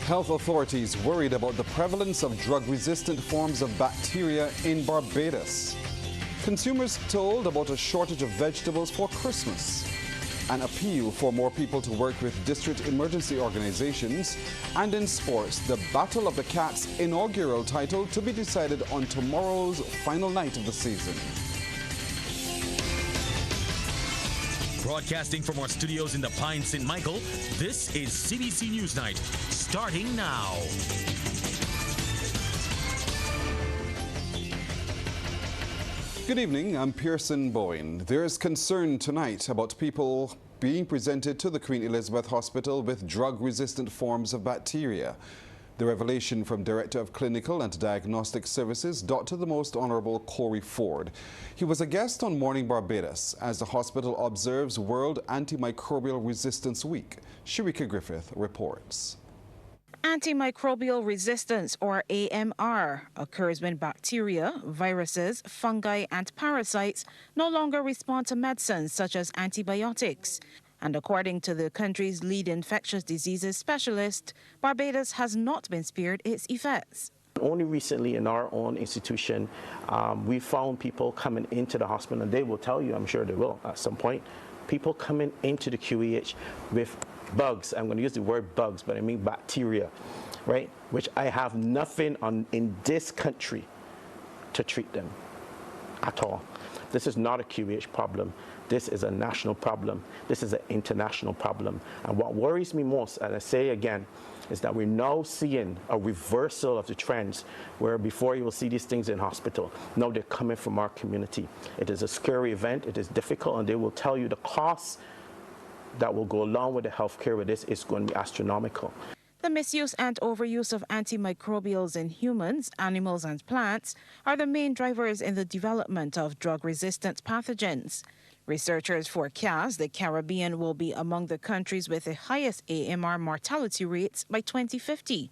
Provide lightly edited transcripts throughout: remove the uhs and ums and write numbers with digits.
Health authorities worried about the prevalence of drug-resistant forms of bacteria in Barbados. Consumers told about a shortage of vegetables for Christmas. An appeal for more people to work with district emergency organizations. And in sports, the Battle of the Cats inaugural title to be decided on tomorrow's final night of the season. Broadcasting from our studios in the Pine St. Michael, this is CBC NewsNight, starting now. Good evening, I'm Pearson Bowen. There is concern tonight about people being presented to the Queen Elizabeth Hospital with drug-resistant forms of bacteria. The revelation from Director of Clinical and Diagnostic Services, Dr. the Most Honorable Corey Ford. He was a guest on Morning Barbados as the hospital observes World Antimicrobial Resistance Week. Sharika Griffith reports. Antimicrobial resistance, or AMR, occurs when bacteria, viruses, fungi and parasites no longer respond to medicines such as antibiotics. And according to the country's lead infectious diseases specialist, Barbados has not been spared its effects. Only recently in our own institution, we found people coming into the hospital, and they will tell you, I'm sure they will at some point, people coming into the QEH with bugs. I'm going to use the word bugs, but I mean bacteria, right? Which I have nothing in this country to treat them at all. This is not a QEH problem. This is a national problem. This is an international problem. And what worries me most, and I say again, is that we're now seeing a reversal of the trends where before you will see these things in hospital. Now they're coming from our community. It is a scary event. It is difficult, and they will tell you the costs that will go along with the healthcare with this is going to be astronomical. The misuse and overuse of antimicrobials in humans, animals and plants are the main drivers in the development of drug-resistant pathogens. Researchers forecast the Caribbean will be among the countries with the highest AMR mortality rates by 2050.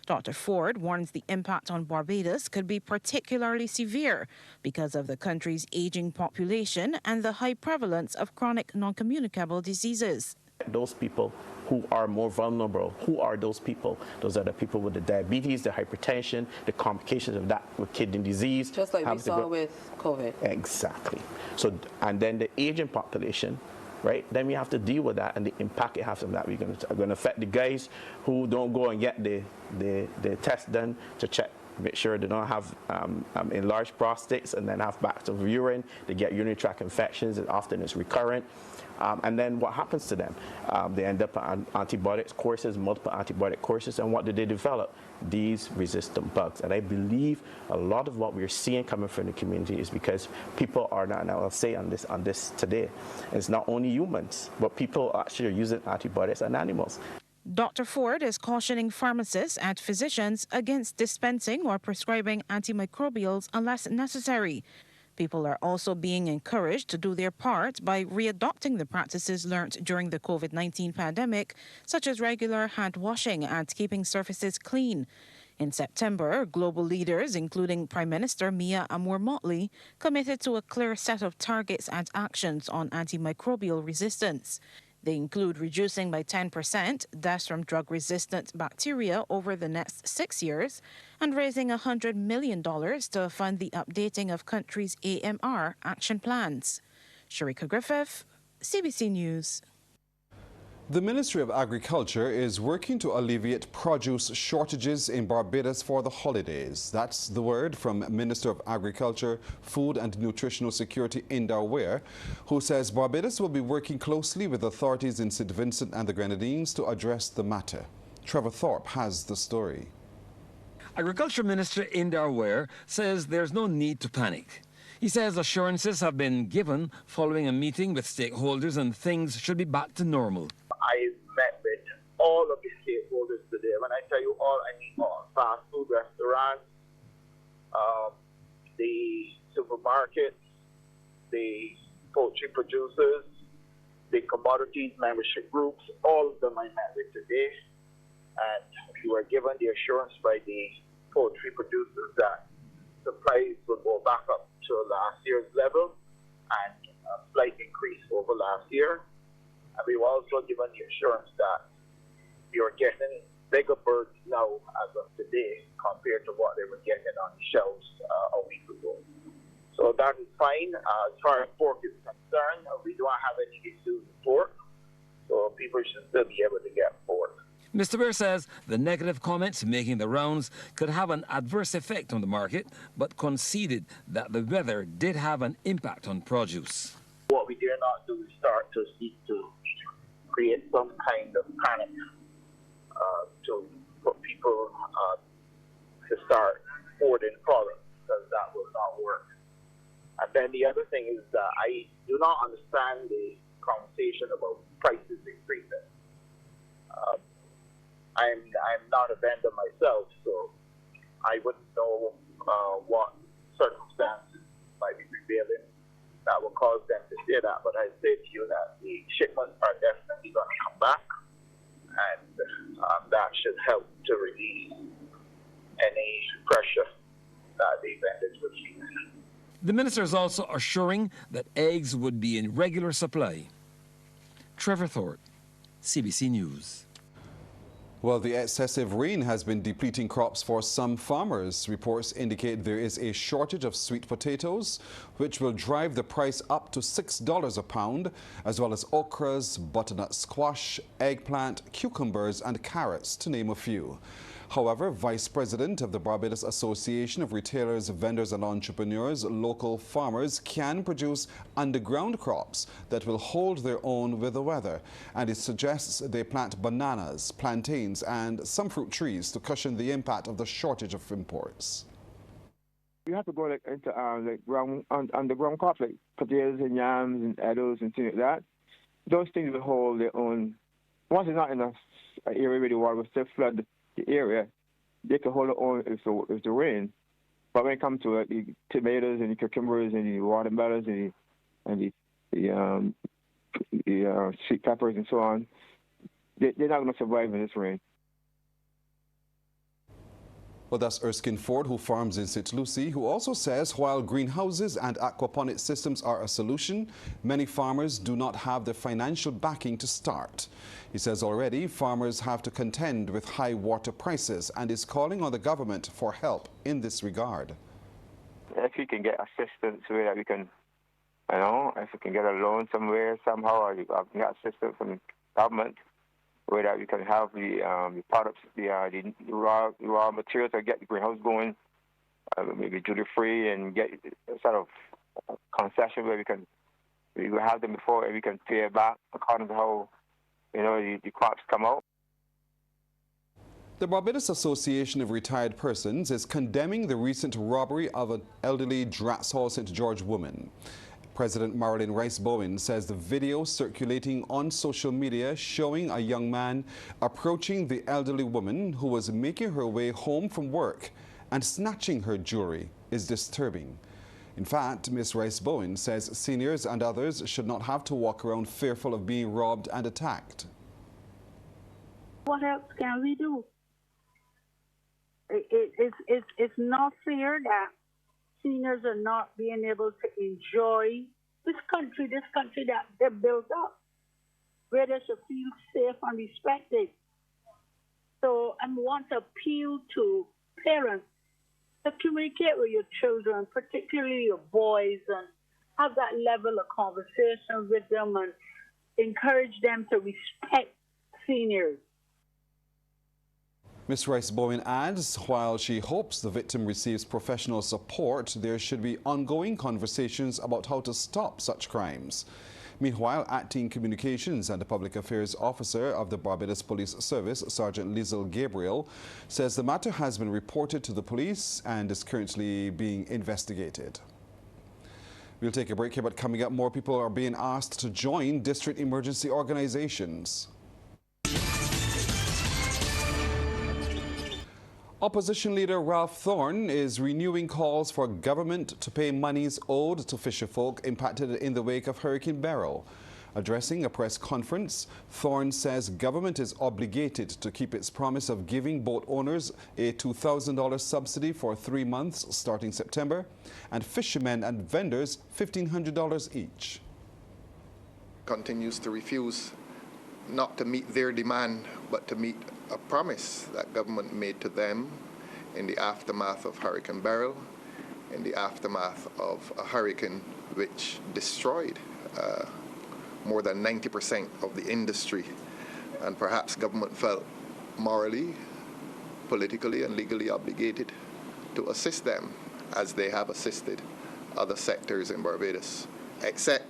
Dr. Ford warns the impact on Barbados could be particularly severe because of the country's aging population and the high prevalence of chronic non-communicable diseases. Those people who are more vulnerable, who are those people? Those are the people with the diabetes, the hypertension, the complications of that with kidney disease. Just like we saw with COVID. Exactly. So, and then the aging population, right? Then we have to deal with that and the impact it has on that. We're going to affect the guys who don't go and get the test done to check, make sure they don't have enlarged prostates and then have bags of urine. They get urinary tract infections, and often it's recurrent. And then what happens to them? They end up on antibiotics courses, multiple antibiotic courses, and what do they develop? These resistant bugs. And I believe a lot of what we're seeing coming from the community is because people are not, and I'll say on this today, it's not only humans, but people actually are using antibiotics on animals. Dr. Ford is cautioning pharmacists and physicians against dispensing or prescribing antimicrobials unless necessary. People are also being encouraged to do their part by readopting the practices learnt during the COVID-19 pandemic, such as regular hand washing and keeping surfaces clean. In September, global leaders, including Prime Minister Mia Amour-Motley, committed to a clear set of targets and actions on antimicrobial resistance. They include reducing by 10% deaths from drug-resistant bacteria over the next 6 years and raising $100 million to fund the updating of countries' AMR action plans. Sharika Griffith, CBC News. The Ministry of Agriculture is working to alleviate produce shortages in Barbados for the holidays. That's the word from Minister of Agriculture, Food and Nutritional Security Indar Ware, who says Barbados will be working closely with authorities in St. Vincent and the Grenadines to address the matter. Trevor Thorpe has the story. Agriculture Minister Indar Ware says there's no need to panic. He says assurances have been given following a meeting with stakeholders and things should be back to normal. I met with all of the stakeholders today. When I tell you all, I mean all. Fast food restaurants, the supermarkets, the poultry producers, the commodities membership groups, all of them I met with today. And we were given the assurance by the poultry producers that supplies will go back up to last year's level and a slight increase over last year. And we were also given the assurance that we are getting bigger birds now as of today compared to what they were getting on the shelves a week ago. So that is fine. As far as pork is concerned, we don't have any issues with pork, so people should still be able to get pork. Mr. Bear says the negative comments making the rounds could have an adverse effect on the market, but conceded that the weather did have an impact on produce. What we dare not do is start to seek to create some kind of panic for people to start hoarding products, because that will not work. And then the other thing is that I do not understand the conversation about prices increasing. I'm not a vendor myself, so I wouldn't know what circumstances might be prevailing that will cause them to say that. But I say to you that the shipments are definitely going to come back, and that should help to release any pressure that the vendors would feel. The minister is also assuring that eggs would be in regular supply. Trevor Thorpe, CBC News. Well, the excessive rain has been depleting crops for some farmers. Reports indicate there is a shortage of sweet potatoes, which will drive the price up to $6 a pound, as well as okras, butternut squash, eggplant, cucumbers and carrots, to name a few. However, Vice President of the Barbados Association of Retailers, Vendors and Entrepreneurs, local farmers can produce underground crops that will hold their own with the weather, and it suggests they plant bananas, plantains and some fruit trees to cushion the impact of the shortage of imports. You have to go into underground crops like potatoes and yams and edibles and things like that. Those things will hold their own. Once it's not in an area where the water will still flood the area, they can hold their own if the rain. But when it comes to the tomatoes and the cucumbers and the watermelons and the sweet peppers and so on, they're not going to survive in this rain. Well, that's Erskine Ford, who farms in St. Lucie, who also says while greenhouses and aquaponic systems are a solution, many farmers do not have the financial backing to start. He says already farmers have to contend with high water prices and is calling on the government for help in this regard. If we can get assistance where we can, if we can get a loan somewhere, somehow, or we can get assistance from the government, where that we can have the products, the raw materials to get the greenhouse going, maybe duty-free, and get sort of concession where we will have them before and we can pay it back according to how the crops come out. The Barbados Association of Retired Persons is condemning the recent robbery of an elderly Drats Hall St. George woman. President Marilyn Rice-Bowen says the video circulating on social media showing a young man approaching the elderly woman who was making her way home from work and snatching her jewelry is disturbing. In fact, Ms. Rice-Bowen says seniors and others should not have to walk around fearful of being robbed and attacked. What else can we do? It's not fair that seniors are not being able to enjoy this country that they built up, where they should feel safe and respected. So I want to appeal to parents to communicate with your children, particularly your boys, and have that level of conversation with them and encourage them to respect seniors. Ms. Rice-Bowen adds, while she hopes the victim receives professional support, there should be ongoing conversations about how to stop such crimes. Meanwhile, Acting Communications and the Public Affairs Officer of the Barbados Police Service, Sergeant Lizel Gabriel, says the matter has been reported to the police and is currently being investigated. We'll take a break here, but coming up, more people are being asked to join district emergency organizations. Opposition leader Ralph Thorne is renewing calls for government to pay monies owed to fisherfolk impacted in the wake of Hurricane Beryl. Addressing a press conference, Thorne says government is obligated to keep its promise of giving boat owners a $2,000 subsidy for 3 months starting September, and fishermen and vendors $1,500 each. Continues to refuse not to meet their demand but to meet a promise that government made to them in the aftermath of Hurricane Beryl, in the aftermath of a hurricane which destroyed more than 90% of the industry. And perhaps government felt morally, politically, and legally obligated to assist them as they have assisted other sectors in Barbados, except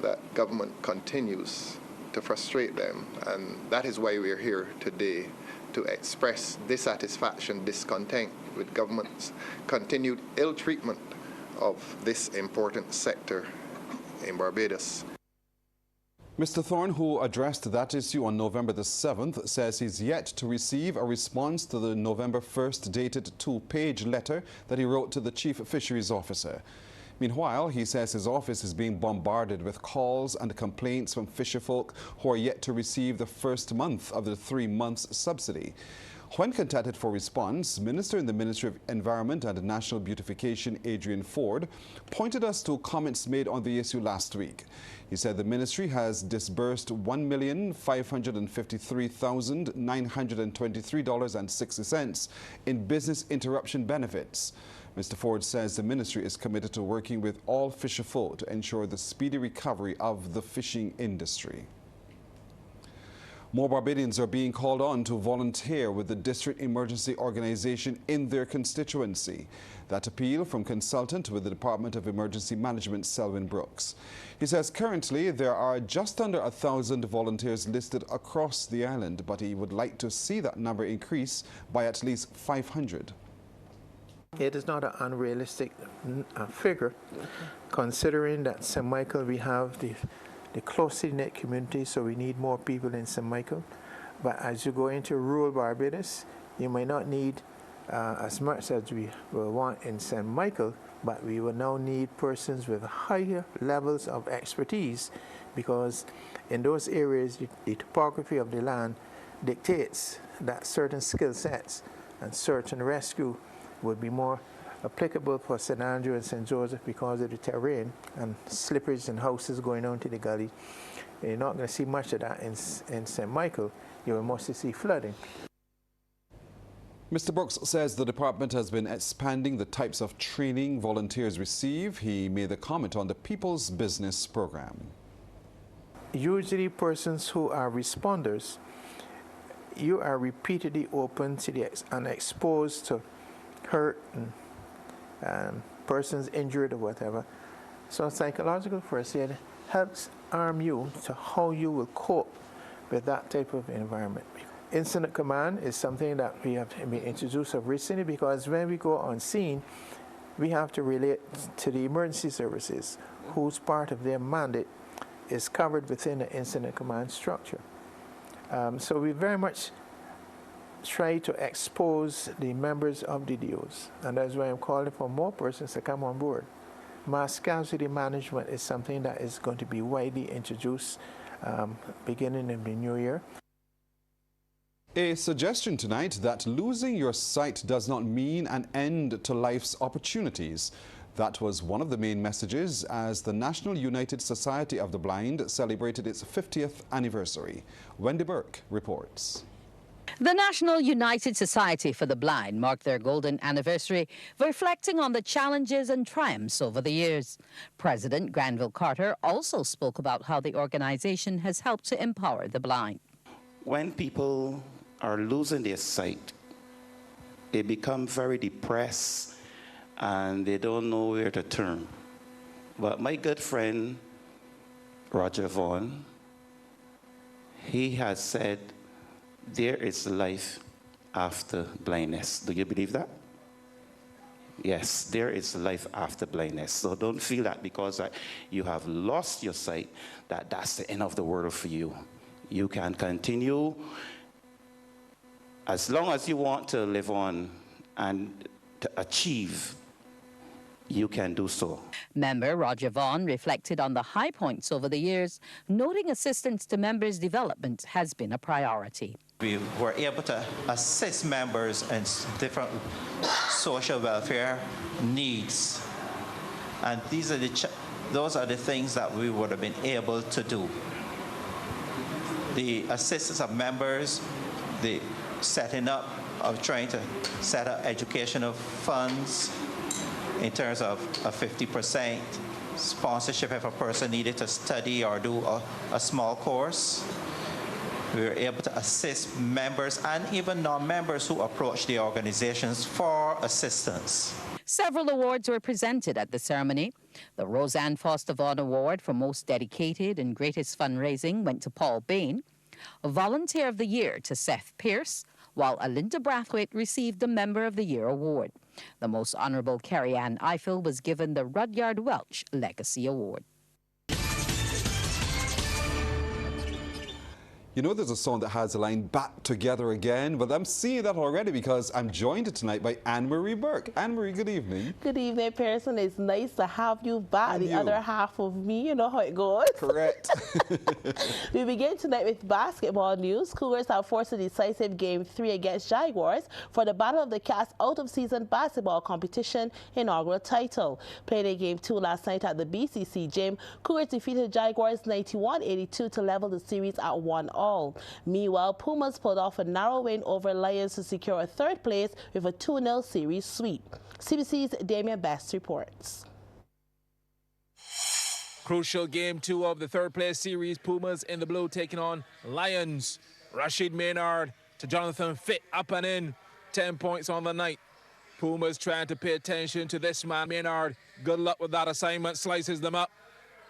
that government continues to frustrate them. And that is why we're here today, to express dissatisfaction, discontent with government's continued ill treatment of this important sector in Barbados. Mr. Thorne, who addressed that issue on November the 7th, says he's yet to receive a response to the November 1st dated 2-page letter that he wrote to the Chief Fisheries Officer. Meanwhile, he says his office is being bombarded with calls and complaints from fisherfolk who are yet to receive the first month of the 3 months subsidy. When contacted for response, Minister in the Ministry of Environment and National Beautification, Adrian Ford, pointed us to comments made on the issue last week. He said the ministry has disbursed $1,553,923.60 in business interruption benefits. Mr. Ford says the ministry is committed to working with all fisherfolk to ensure the speedy recovery of the fishing industry. More Barbadians are being called on to volunteer with the district emergency organization in their constituency. That appeal from consultant with the Department of Emergency Management, Selwyn Brooks. He says currently there are just under 1,000 volunteers listed across the island, but he would like to see that number increase by at least 500. It is not an unrealistic figure, considering that St. Michael we have the closely knit community, so we need more people in St. Michael. But as you go into rural Barbados, you may not need as much as we will want in St. Michael, but we will now need persons with higher levels of expertise, because in those areas the topography of the land dictates that certain skill sets and search and rescue would be more applicable for St. Andrew and St. Joseph because of the terrain and slippage and houses going down to the gully. You're not going to see much of that in St. Michael. You will mostly see flooding. Mr. Brooks says the department has been expanding the types of training volunteers receive. He made the comment on the People's Business Program. Usually persons who are responders, you are repeatedly open to the and exposed to hurt and persons injured or whatever. So psychological first aid helps arm you to how you will cope with that type of environment. Incident command is something that we have been introduced of recently, because when we go on scene, we have to relate to the emergency services, whose part of their mandate is covered within the incident command structure. So we very much try to expose the members of the DOs, and that's why I'm calling for more persons to come on board. Mass casualty management is something that is going to be widely introduced beginning in the new year. A suggestion tonight that losing your sight does not mean an end to life's opportunities. That was one of the main messages as the National United Society of the Blind celebrated its 50th anniversary. Wendy Burke reports. The National United Society for the Blind marked their golden anniversary, reflecting on the challenges and triumphs over the years. President Granville Carter also spoke about how the organization has helped to empower the blind. When people are losing their sight, they become very depressed and they don't know where to turn. But my good friend, Roger Vaughan, he has said, there is life after blindness. Do you believe that? Yes, there is life after blindness. So don't feel that because you have lost your sight, that's the end of the world for you. You can continue as long as you want to live on and to achieve. You can do so. Member Roger Vaughan reflected on the high points over the years, noting assistance to members' development has been a priority. We were able to assist members in different social welfare needs, and those are the things that we would have been able to do. The assistance of members the setting up of trying to set up educational funds in terms of a 50% sponsorship if a person needed to study or do a small course. We were able to assist members and even non-members who approach the organizations for assistance. Several awards were presented at the ceremony. The Roseanne Foster Vaughan Award for Most Dedicated and Greatest Fundraising went to Paul Bain. A Volunteer of the Year to Seth Pierce, while Alinda Brathwaite received the Member of the Year Award. The Most Honorable Carrie Ann Eiffel was given the Rudyard Welch Legacy Award. You know there's a song that has the line "back together again," but I'm seeing that already because I'm joined tonight by Anne-Marie Burke. Anne-Marie, good evening. Good evening, Pearson. It's nice to have you back. And the you. Other half of me, you know how it goes. Correct. We begin tonight with basketball news. Cougars have forced a decisive Game 3 against Jaguars for the Battle of the Cats out-of-season basketball competition inaugural title. Playing in Game 2 last night at the BCC Gym, Cougars defeated Jaguars 91-82 to level the series at 1-all. Meanwhile, Pumas pulled off a narrow win over Lions to secure a third place with a 2-0 series sweep. CBC's Damian Best reports. Crucial Game 2 of the third-place series. Pumas in the blue taking on Lions. Rashid Maynard to Jonathan Fitt, up and in. 10 points on the night. Pumas trying to pay attention to this man, Maynard. Good luck with that assignment, slices them up.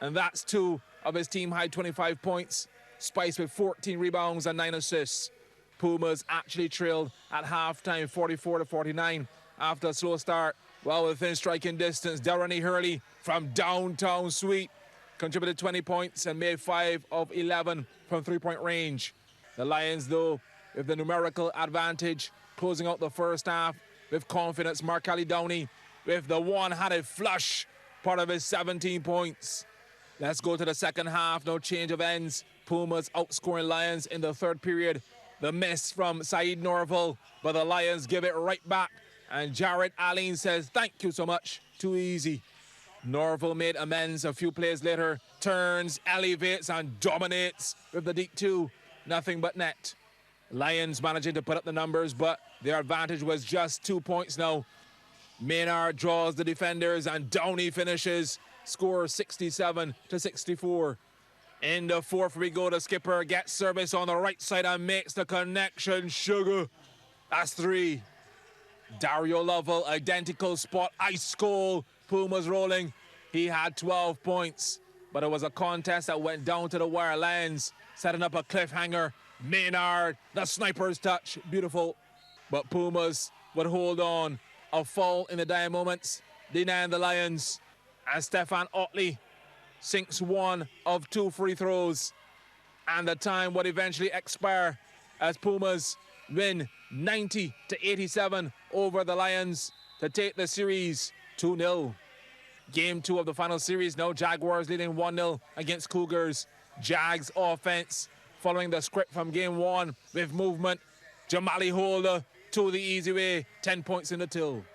And that's 2 of his team-high 25 points. Spice with 14 rebounds and 9 assists. Pumas actually trailed at halftime 44-49 after a slow start. Well, within striking distance, Delaney Hurley from downtown Sweet contributed 20 points and made 5 of 11 from three-point range. The Lions, though, with the numerical advantage, closing out the first half with confidence. Mark-Ali Downey with the one-handed flush, part of his 17 points. Let's go to the second half. No change of ends. Pumas outscoring Lions in the third period. The miss from Saeed Norval, but the Lions give it right back. And Jared Allen says, "Thank you so much. Too easy." Norval made amends a few plays later. Turns, elevates, and dominates with the deep 2. Nothing but net. Lions managing to put up the numbers, but their advantage was just 2 points now. Maynard draws the defenders, and Downey finishes. Score 67-64. In the fourth we go. The skipper gets service on the right side and makes the connection. Sugar. That's 3. Dario Lovell, identical spot. Ice goal. Pumas rolling. He had 12 points. But it was a contest that went down to the wire. Lions setting up a cliffhanger. Maynard, the sniper's touch. Beautiful. But Pumas would hold on. A foul in the dire moments, denying the Lions. And Stefan Otley sinks 1 of 2 free throws. And the time would eventually expire as Pumas win 90-87 over the Lions to take the series 2-0. Game 2 of the final series now. Jaguars leading 1-0 against Cougars. Jags offense following the script from Game 1 with movement. Jamali Holder to the easy way. 10 points in the till.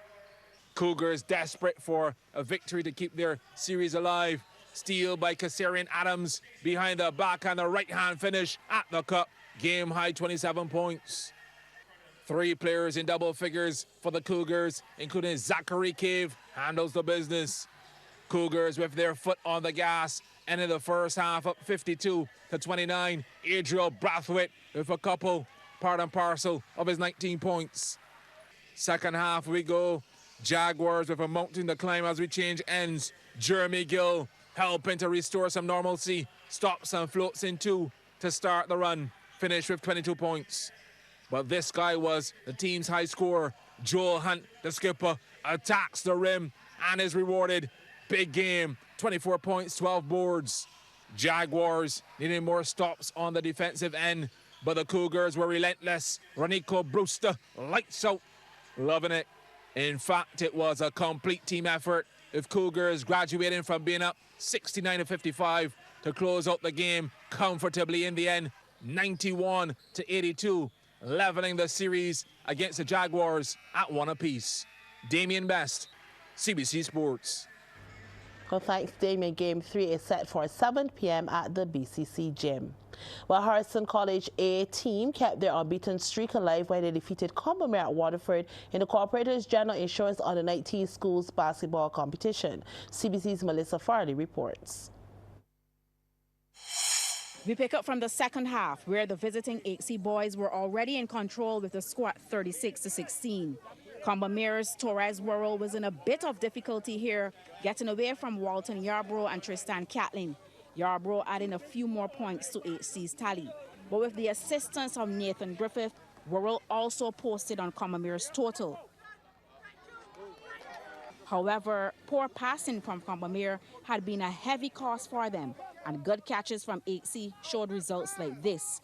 Cougars desperate for a victory to keep their series alive. Steal by Kassarian Adams behind the back and the right-hand finish at the cup. Game high 27 points. 3 players in double figures for the Cougars, including Zachary Cave, handles the business. Cougars with their foot on the gas, and in the first half up 52-29. Adriel Brathwaite with a couple, part and parcel of his 19 points. Second half we go. Jaguars with a mountain to climb as we change ends. Jeremy Gill helping to restore some normalcy. Stops and floats in 2 to start the run. Finish with 22 points. But this guy was the team's high scorer. Joel Hunt, the skipper, attacks the rim and is rewarded. Big game, 24 points, 12 boards. Jaguars needing more stops on the defensive end, but the Cougars were relentless. Ronico Brewster, lights out, loving it. In fact, it was a complete team effort, with Cougars graduating from being up 69-55 to close out the game comfortably in the end, 91-82, leveling the series against the Jaguars at 1 apiece. Damian Best, CBC Sports. Well, thanks, Damien. Game 3 is set for 7 p.m. at the BCC gym. Well, Harrison College A team kept their unbeaten streak alive when they defeated Combermere at Waterford in the Corporators General Insurance Under-19 Schools basketball competition. CBC's Melissa Farley reports. We pick up from the second half, where the visiting HC boys were already in control with the score 36-16. Combermere's Torres Worrell was in a bit of difficulty here, getting away from Walton Yarbrough and Tristan Catlin. Yarbrough adding a few more points to HC's tally. But with the assistance of Nathan Griffith, Worrell also posted on Combermere's total. However, poor passing from Combermere had been a heavy cost for them, and good catches from HC showed results like this.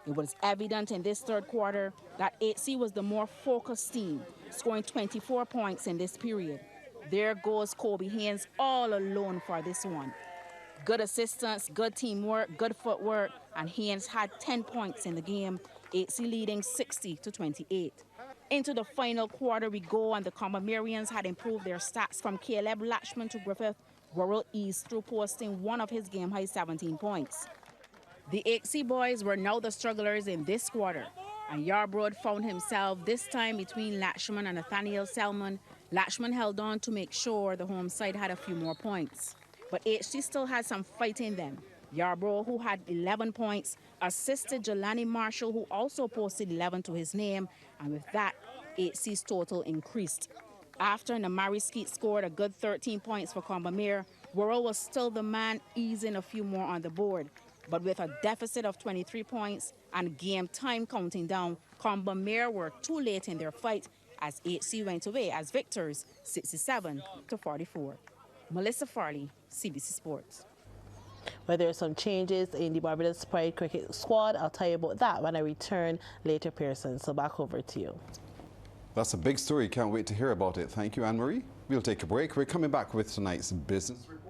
It was evident in this third quarter that HC was the more focused team, scoring 24 points in this period. There goes Kobe Haynes all alone for this one. Good assistance, good teamwork, good footwork, and Haynes had 10 points in the game, HC leading 60-28. Into the final quarter we go, and the Combermerians had improved their stats from Caleb Latchman to Griffith. Worrell eased through, posting one of his game-high 17 points. The HC boys were now the strugglers in this quarter, and Yarbrough found himself this time between Latchman and Nathaniel Selman. Latchman held on to make sure the home side had a few more points, but HC still had some fight in them. Yarbrough, who had 11 points, assisted Jelani Marshall, who also posted 11 to his name, and with that, HC's total increased. After Namari Skeet scored a good 13 points for Combermere, Worrell was still the man, easing a few more on the board. But with a deficit of 23 points and game time counting down, Combermere were too late in their fight as HC went away as victors, 67-44. Melissa Farley, CBC Sports. Well, there are some changes in the Barbados Pride cricket squad. I'll tell you about that when I return later, Pearson. So back over to you. That's a big story. Can't wait to hear about it. Thank you, Anne-Marie. We'll take a break. We're coming back with tonight's business report.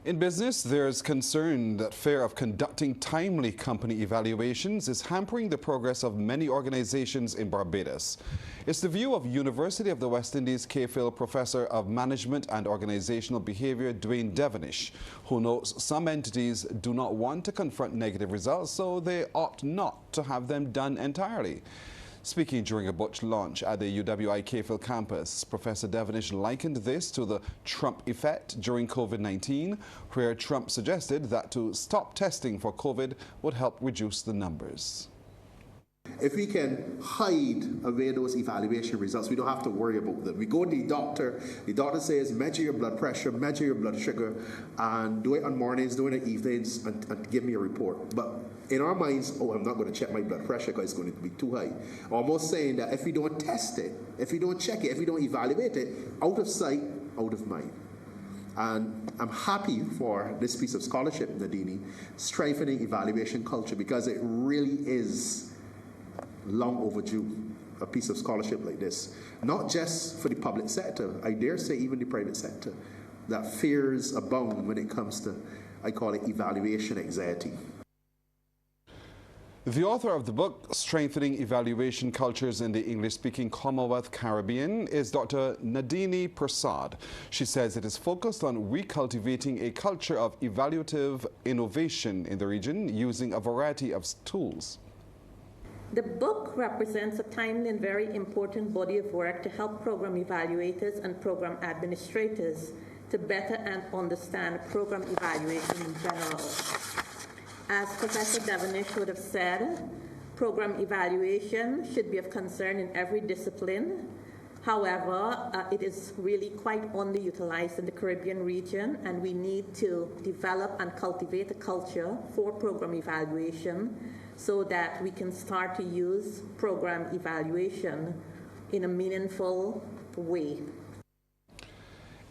In business, there's concern that fear of conducting timely company evaluations is hampering the progress of many organizations in Barbados. It's the view of University of the West Indies K-Phil Professor of Management and Organizational Behavior, Dwayne Devonish, who notes some entities do not want to confront negative results, so they opt not to have them done entirely. Speaking during a butch launch at the UWI K-Phil campus, Professor Devonish likened this to the Trump effect during COVID-19, where Trump suggested that to stop testing for COVID would help reduce the numbers. If we can hide away those evaluation results, we don't have to worry about them. We go to the doctor says measure your blood pressure, measure your blood sugar, and do it on mornings, do it on evenings, and give me a report. But in our minds, oh, I'm not going to check my blood pressure because it's going to be too high. Almost saying that if we don't test it, if we don't check it, if we don't evaluate it, out of sight, out of mind. And I'm happy for this piece of scholarship, Nadini, strengthening evaluation culture, because it really is long overdue, a piece of scholarship like this. Not just for the public sector, I dare say even the private sector, that fears abound when it comes to, I call it, evaluation anxiety. The author of the book, Strengthening Evaluation Cultures in the English-Speaking Commonwealth Caribbean, is Dr. Nadini Prasad. She says it is focused on recultivating a culture of evaluative innovation in the region using a variety of tools. The book represents a timely and very important body of work to help program evaluators and program administrators to better and understand program evaluation in general. As Professor Devonish would have said, program evaluation should be of concern in every discipline. However, it is really quite underutilized in the Caribbean region, and we need to develop and cultivate a culture for program evaluation so that we can start to use program evaluation in a meaningful way.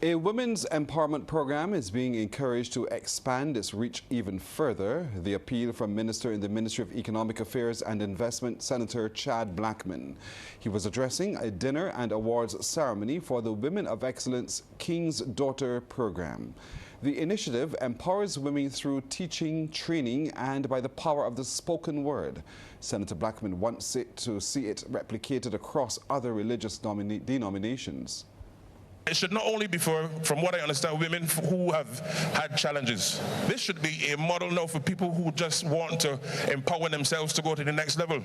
A women's empowerment program is being encouraged to expand its reach even further. The appeal from Minister in the Ministry of Economic Affairs and Investment, Senator Chad Blackman. He was addressing a dinner and awards ceremony for the Women of Excellence King's Daughter program. The initiative empowers women through teaching, training, and by the power of the spoken word. Senator Blackman wants to see it replicated across other religious denominations. It should not only be for, from what I understand, women who have had challenges. This should be a model now for people who just want to empower themselves to go to the next level.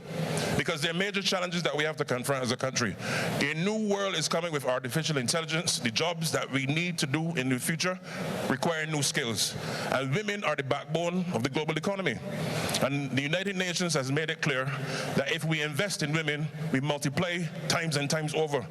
Because there are major challenges that we have to confront as a country. A new world is coming with artificial intelligence. The jobs that we need to do in the future require new skills. And women are the backbone of the global economy. And the United Nations has made it clear that if we invest in women, we multiply times and times over.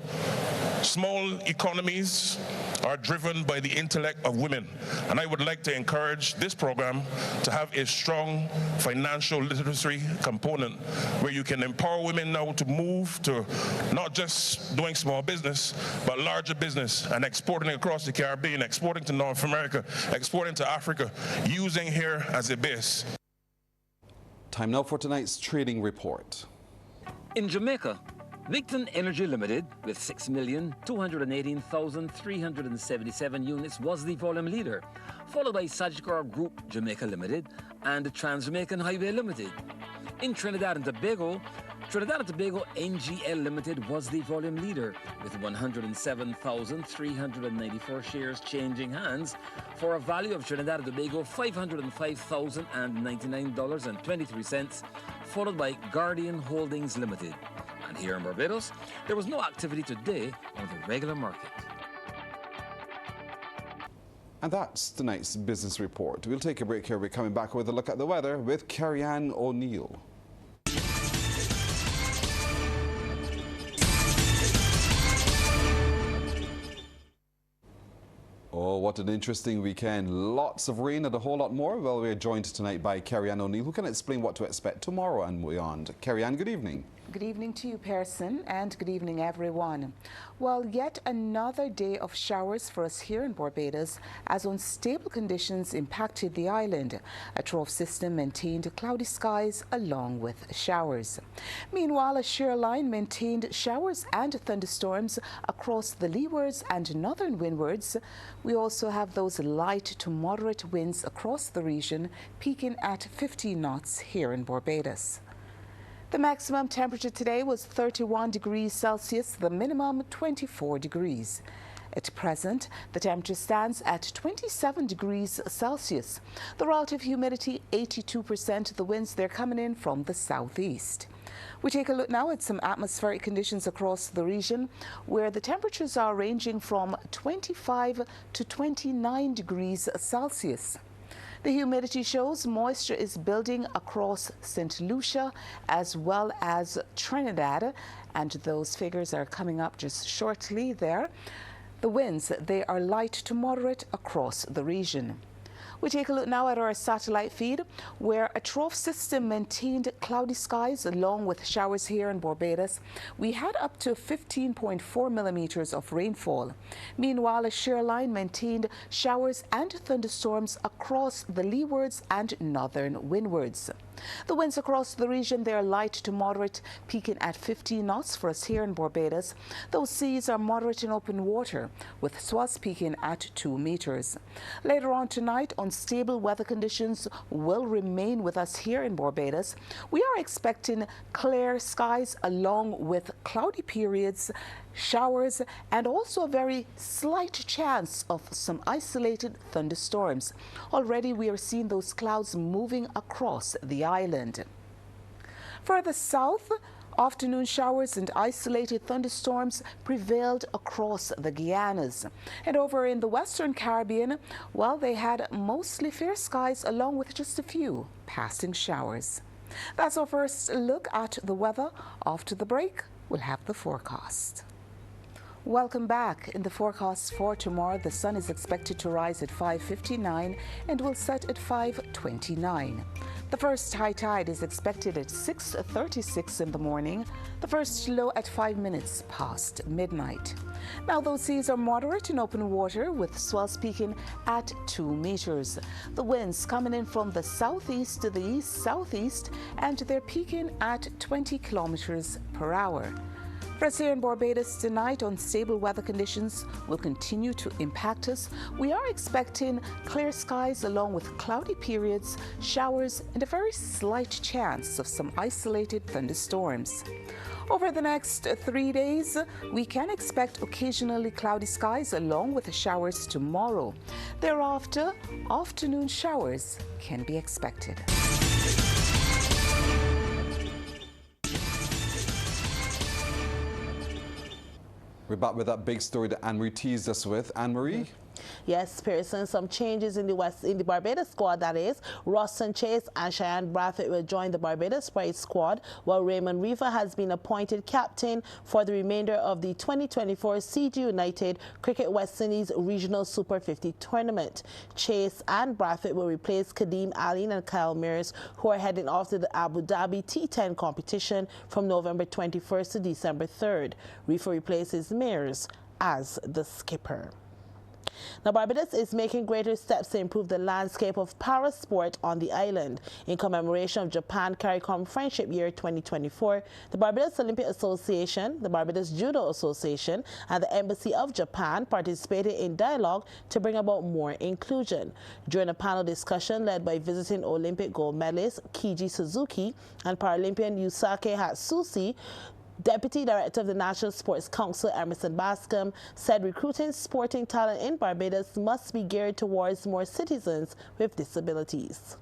Small economies are driven by the intellect of women, and I would like to encourage this program to have a strong financial literacy component where you can empower women now to move to not just doing small business, but larger business and exporting across the Caribbean, exporting to North America, exporting to Africa, using here as a base. Time now for tonight's trading report. In Jamaica, Victon Energy Limited, with 6,218,377 units, was the volume leader, followed by Sagicor Group Jamaica Limited and Trans-Jamaican Highway Limited. In Trinidad and Tobago, NGL Limited was the volume leader, with 107,394 shares changing hands for a value of Trinidad and Tobago $505,099.23, followed by Guardian Holdings Limited. And here in Barbados, there was no activity today on the regular market. And that's tonight's business report. We'll take a break here. We're coming back with a look at the weather with Carrie-Ann O'Neill. Oh, what an interesting weekend. Lots of rain and a whole lot more. Well, we're joined tonight by Carrie-Ann O'Neill, who can explain what to expect tomorrow and beyond. Carrie-Ann, good evening. Good evening to you, Pearson, and good evening, everyone. Well, yet another day of showers for us here in Barbados as unstable conditions impacted the island. A trough system maintained cloudy skies along with showers. Meanwhile, a shear line maintained showers and thunderstorms across the leewards and northern windwards. We also have those light to moderate winds across the region, peaking at 50 knots here in Barbados. The maximum temperature today was 31 degrees Celsius, the minimum 24 degrees. At present, the temperature stands at 27 degrees Celsius. The relative humidity, 82%. The winds, they're coming in from the southeast. We take a look now at some atmospheric conditions across the region, where the temperatures are ranging from 25 to 29 degrees Celsius. The humidity shows moisture is building across St. Lucia as well as Trinidad, and those figures are coming up just shortly there. The winds, they are light to moderate across the region. We take a look now at our satellite feed, where a trough system maintained cloudy skies along with showers here in Barbados. We had up to 15.4 millimeters of rainfall. Meanwhile, a shear line maintained showers and thunderstorms across the leewards and northern windwards. The winds across the region, they are light to moderate, peaking at 15 knots for us here in Barbados. Those seas are moderate in open water, with swells peaking at 2 meters. Later on tonight, unstable weather conditions will remain with us here in Barbados. We are expecting clear skies along with cloudy periods, showers, and also a very slight chance of some isolated thunderstorms. Already we are seeing those clouds moving across the island. Further south, afternoon showers and isolated thunderstorms prevailed across the Guianas. And over in the Western Caribbean, well, they had mostly fair skies along with just a few passing showers. That's our first look at the weather. After the break, we'll have the forecast. Welcome back. In the forecast for tomorrow, the sun is expected to rise at 5:59 and will set at 5:29. The first high tide is expected at 6:36 in the morning, the first low at 5 minutes past midnight. Now, those seas are moderate in open water with swells peaking at 2 meters. The winds coming in from the southeast to the east-southeast, and they're peaking at 20 kilometers per hour. For us here in Barbados tonight, unstable weather conditions will continue to impact us. We are expecting clear skies along with cloudy periods, showers, and a very slight chance of some isolated thunderstorms. Over the next 3 days, we can expect occasionally cloudy skies along with the showers tomorrow. Thereafter, afternoon showers can be expected. We're back with that big story that Anne-Marie teased us with. Anne-Marie? Yes, Pearson, some changes in the Barbados squad, that is. Roston Chase and Cheyenne Bradford will join the Barbados Pride squad, while Raymond Riva has been appointed captain for the remainder of the 2024 CG United Cricket West Indies Regional Super 50 tournament. Chase and Bradford will replace Kadeem Aline and Kyle Mears, who are heading off to the Abu Dhabi T10 competition from November 21st to December 3rd. Riva replaces Mears as the skipper. Now, Barbados is making greater steps to improve the landscape of para sport on the island. In commemoration of Japan CARICOM Friendship Year 2024, the Barbados Olympic Association, the Barbados Judo Association, and the Embassy of Japan participated in dialogue to bring about more inclusion. During a panel discussion led by visiting Olympic gold medalist Kiji Suzuki and Paralympian Yusake Hatsushi, Deputy Director of the National Sports Council, Emerson Bascom, said recruiting sporting talent in Barbados must be geared towards more citizens with disabilities.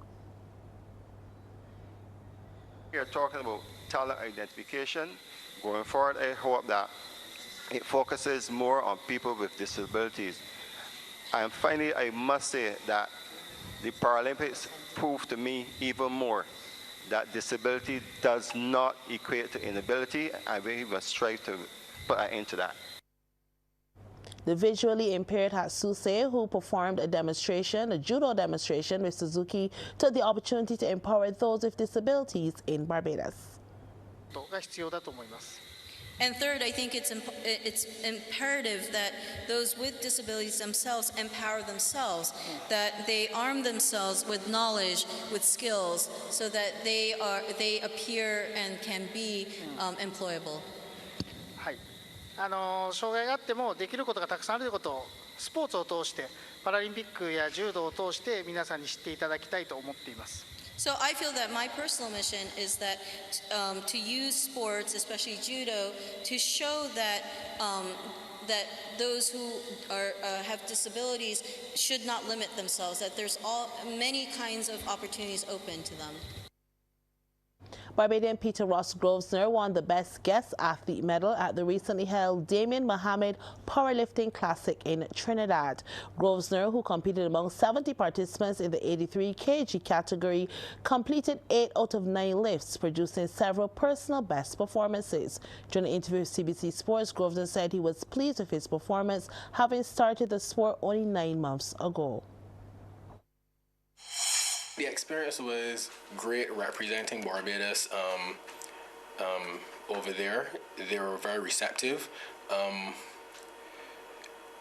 We are talking about talent identification. Going forward, I hope that it focuses more on people with disabilities. And finally, I must say that the Paralympics proved to me even more that disability does not equate to inability, and we must strive to put an end to that. The visually impaired Hatsuse, who performed a judo demonstration with Suzuki, took the opportunity to empower those with disabilities in Barbados. And third, I think it's imperative that those with disabilities themselves empower themselves, that they arm themselves with knowledge, with skills, so that they appear and can be employable. 障害があってもできることがたくさんあるということをスポーツを通してパラリンピックや柔道を通して皆さんに知っていただきたいと思っています。 So I feel that my personal mission is that to use sports, especially judo, to show that that those who have disabilities should not limit themselves, that there's many kinds of opportunities open to them. Barbadian Peter Ross Grosvenor won the Best Guest Athlete medal at the recently held Damien Mohammed Powerlifting Classic in Trinidad. Grosvenor, who competed among 70 participants in the 83 kg category, completed 8 out of 9 lifts, producing several personal best performances. During an interview with CBC Sports, Grosvenor said he was pleased with his performance, having started the sport only 9 months ago. The experience was great representing Barbados over there. They were very receptive.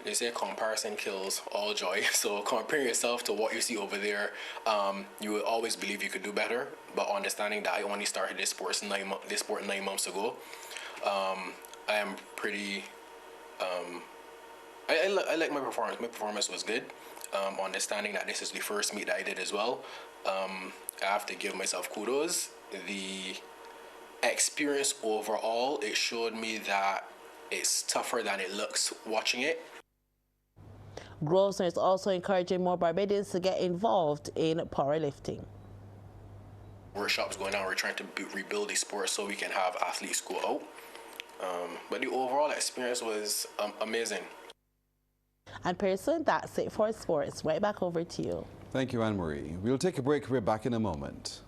They say comparison kills all joy. So comparing yourself to what you see over there, you will always believe you could do better. But understanding that I only started this sport 9 months ago, I am pretty. I like my performance. My performance was good. Understanding that this is the first meet that I did as well, I have to give myself kudos. The experience overall, it showed me that it's tougher than it looks watching it. Grosvenor is also encouraging more Barbadians to get involved in powerlifting. Workshops going on, we're trying to rebuild the sport so we can have athletes go out. But the overall experience was amazing. And Pearson, that's it for sports. Right back over to you. Thank you, Anne-Marie. We'll take a break. We're back in a moment.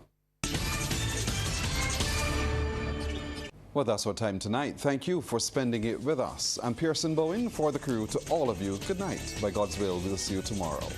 Well, that's our time tonight. Thank you for spending it with us. I'm Pearson Bowen. For the crew, to all of you, good night. By God's will, we'll see you tomorrow.